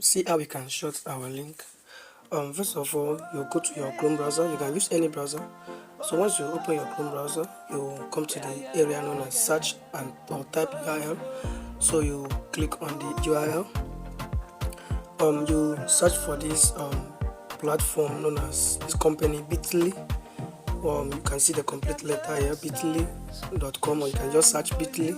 see how we can short our link. First of all, you go to your Chrome browser. You can use any browser. So once you open your Chrome browser, you come to the area known as search and or type URL. So you click on the URL. You search for this platform known as this company bit.ly. You can see the complete letter here, bit.ly.com, or you can just search bit.ly.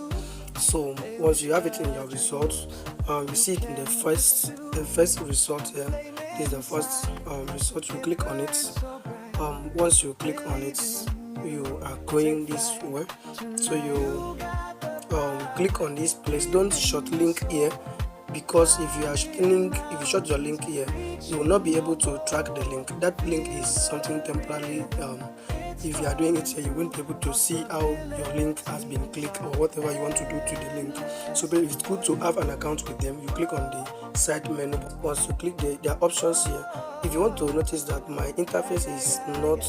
So once you have it in your results, you see it in the first result here. This is the first result. You click on it. Once you click on it, you are going this way. So you click on this place. Don't short link here, because if you short your link here, you will not be able to track the link. That link is something temporary. If you are doing it here, you won't be able to see how your link has been clicked or whatever you want to do to the link. So it's good to have an account with them. You click on the side menu. Once you click there are options here. If you want to notice that my interface is not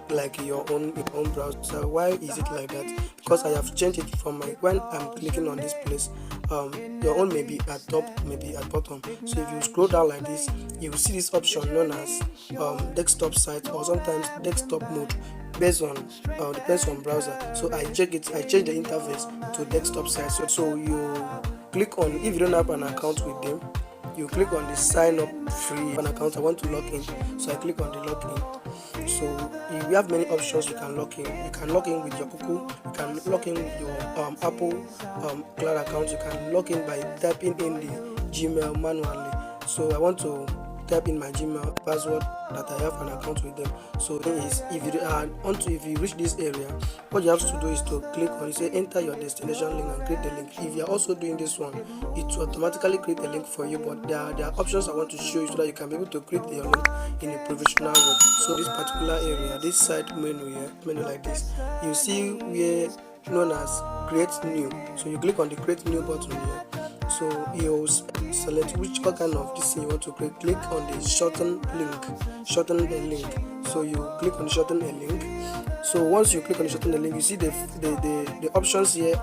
like your own browser, why is it like that? Because I have changed it from when I'm clicking on this place, your own may be at top, maybe at bottom. So if you scroll down like this, you will see this option known as desktop site, or sometimes desktop mode, based on depends on browser. So I change the interface to desktop site. So you click on, if you don't have an account with them, you click on the sign up free an account. I want to log in, so I click on the login. So we have many options you can log in. You can log in with your Google, you can log in with your Apple cloud account. You can log in by typing in the Gmail manually. So I want to type in my Gmail password that I have an account with them. So the thing is, if you reach this area, what you have to do is to click on, say enter your destination link and create the link. If you are also doing this one, it will automatically create a link for you, but there are options I want to show you so that you can be able to create your link in a professional way. So this particular area, this side menu here, menu like this, you see where known as create new. So you click on the create new button here. So you select what kind of this thing you want to create. Click on the shorten a link. So you click on shorten a link. So once you click on shorten a link, you see the options here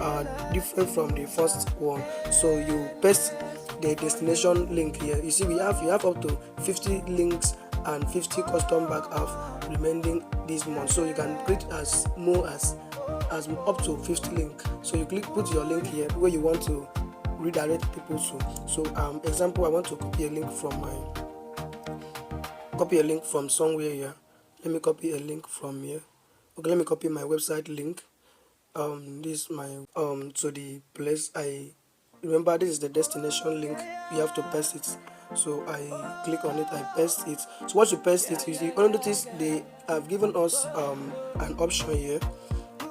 are different from the first one. So you paste the destination link here. You see you have up to 50 links and 50 custom backup remaining this month. So you can create as up to 50 link. So you put your link here where you want to redirect people to. So example, I want to copy a link from somewhere here. Let me copy a link from here. Okay, let me copy my website link. This is my to the place. I remember this is the destination link. You have to paste it. So I click on it, I paste it. So once you paste it, you notice they have given us an option here.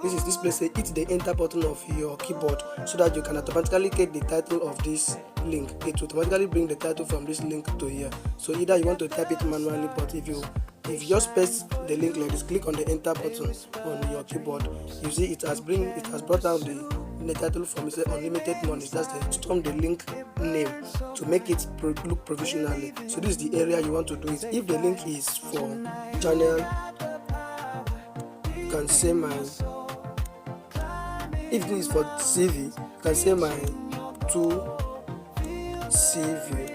This place, hit the enter button of your keyboard so that you can automatically get the title of this link. It will automatically bring the title from this link to here. So either you want to type it manually, but if you just paste the link like this, click on the enter button on your keyboard, you see it has brought down the title from Unlimited Monies. That's the link name to make it look professionally. So this is the area you want to do it. If the link is for channel, you can say if this is for CV, you can say my 2 CV.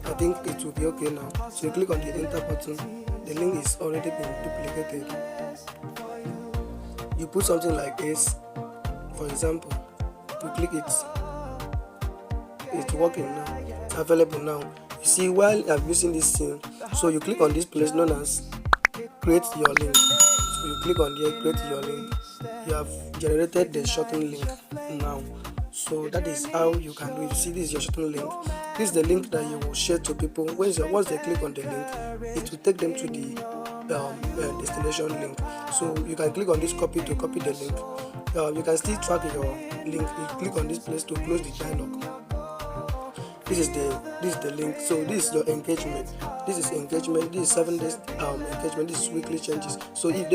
I think it will be okay now. So you click on the enter button. The link is already been duplicated. You put something like this. For example, you click it. It's working now. It's available now. You see, while I'm using this thing, so you click on this place known as create your link. So you click on here, create your link. You have generated the shorten link now. So that is how you can do it. You see, this is your shorten link. This is the link that you will share to people. Once they click on the link, it will take them to the destination link. So you can click on this copy to copy the link. You can still track your link. You click on this place to close the dialog. This is the link. So this is your engagement. This is engagement. This is 7 days engagement. This is weekly changes. So if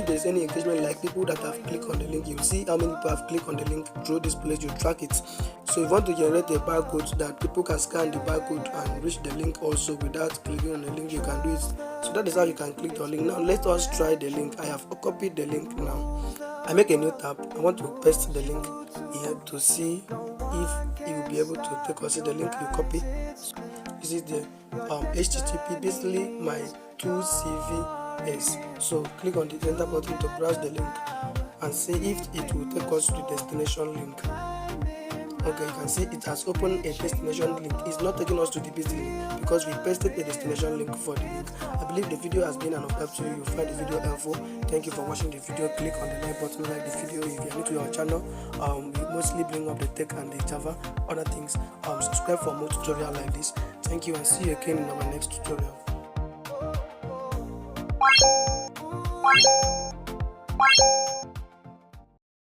there's any engagement, like people that have clicked on the link, you see how many people have clicked on the link through this place. You track it. So if you want to generate a barcode that people can scan the barcode and reach the link also without clicking on the link, you can do it. So that is how you can click the link. Now let us try the link. I have copied the link now. I make a new tab. I want to paste the link here to see if you will be able to take us. See the link you copy. This is the http basically my 2cv is. So click on the enter button to browse the link and see if it will take us to the destination link. Okay, you can see it has opened a destination link. It's not taking us to the bit.ly because we pasted a destination link for the link. I believe the video has been an help to you. You find the video helpful. Thank you for watching the video. Click on the like button, like the video. If you are new to our channel, we mostly bring up the tech and the Java, other things. Subscribe for more tutorials like this. Thank you and see you again in our next tutorial.